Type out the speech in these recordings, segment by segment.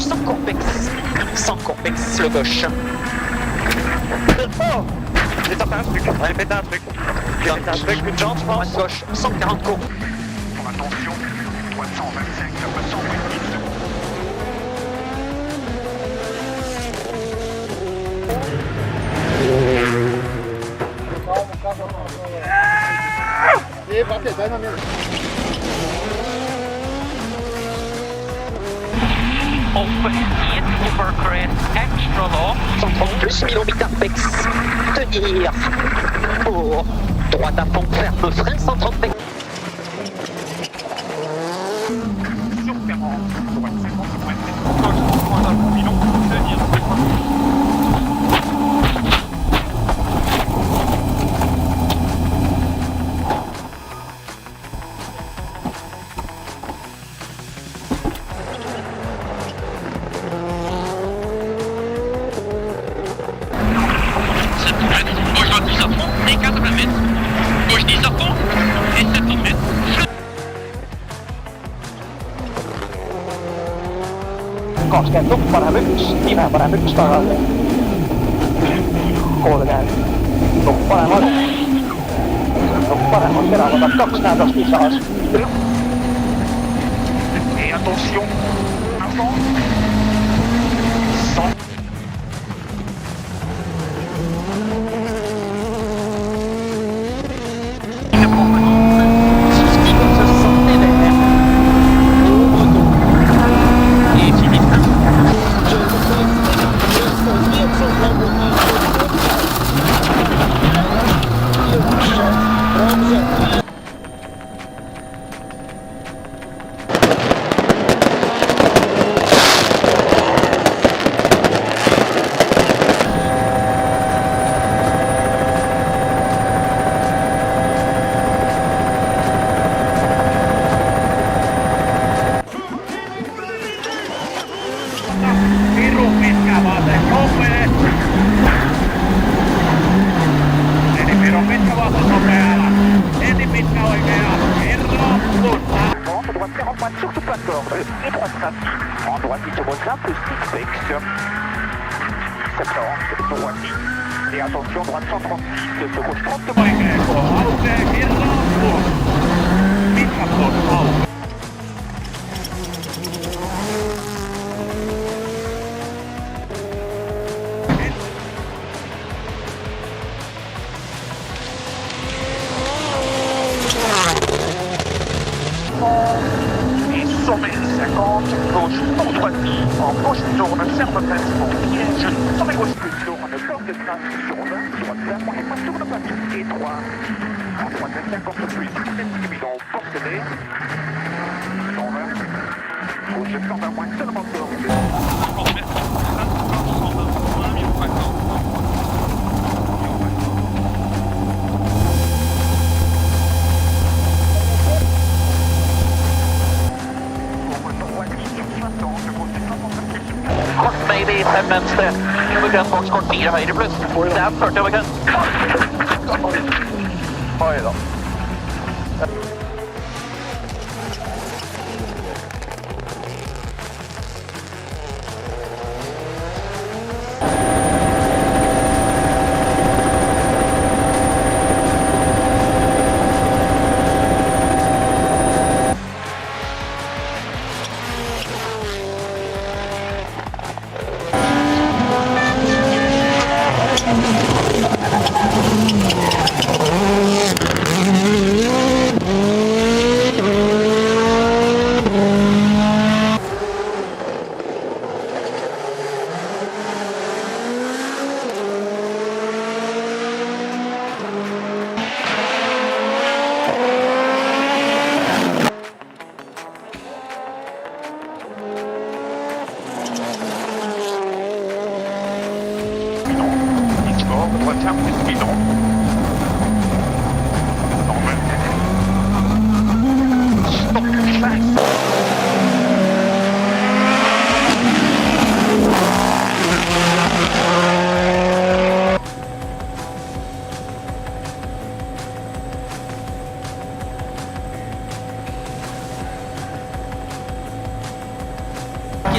sans convexe. Sans convexe, le gauche. Oh! J'ai tenté un truc, j'ai pété un truc. J'ai pété un truc, une jambe, je pense. Gauche, 140 coups. Attention, 325 sur 220. Open in overcrest extra long. 130 plus 1000 pex. Tenir. Pour droite à fond, ferme frein, 130 pex. Sur 40, droite 50, droite 50, gauche 3 à combination, tenir. Gauche droite 10 à fond et 80 mètres. Gauche 10 à fond et 70 mètres. Koskeen tuppara yksi, minä yksi tagalle. Kolmeen. Tuppara on terävota 2 näytöstä lisää. Et attention, avant. 100. Pirun pitkä vaate, nopee! Eli pirun pitkä vaate nopealla. Eti pitkä oikea. Kerro, mutta. On droite 40 points, surtout pas de corde. Et droite 5. En droite, il se monte là, plus 6 pex. 70, droite. Et attention, droite 136, se gauche 30. Oikea, aukee, kerro, mutta. Pitkä pois, aukee. Sommet 50, gauche pour droite, en gauche tourne, serve presse pour piège, sommet gauche plus tourne, bloc de train sur 20, droite ferme, et pas tourne pas tout, et 3, en droite 50 plus, 7 bidon, portionné, 120, gauche 120 moins, seulement tourne. Kort maybe 5 vänster. Övergräns bort, kort 4 höjre plus. Där 40 övergräns. Oj då.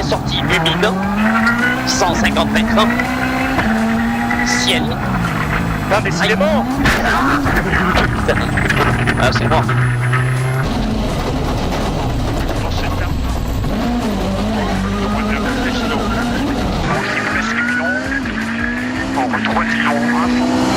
sortie humide, 150 mètres, ciel. Non, décidément. Ah, c'est moi. Dans cette table. Le moteur de Testo. Prochaine prescription. En retrouvation info.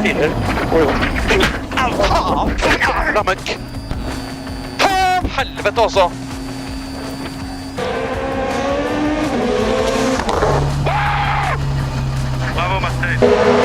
till. Jävla muck. Helvete alltså. Bravo Martin.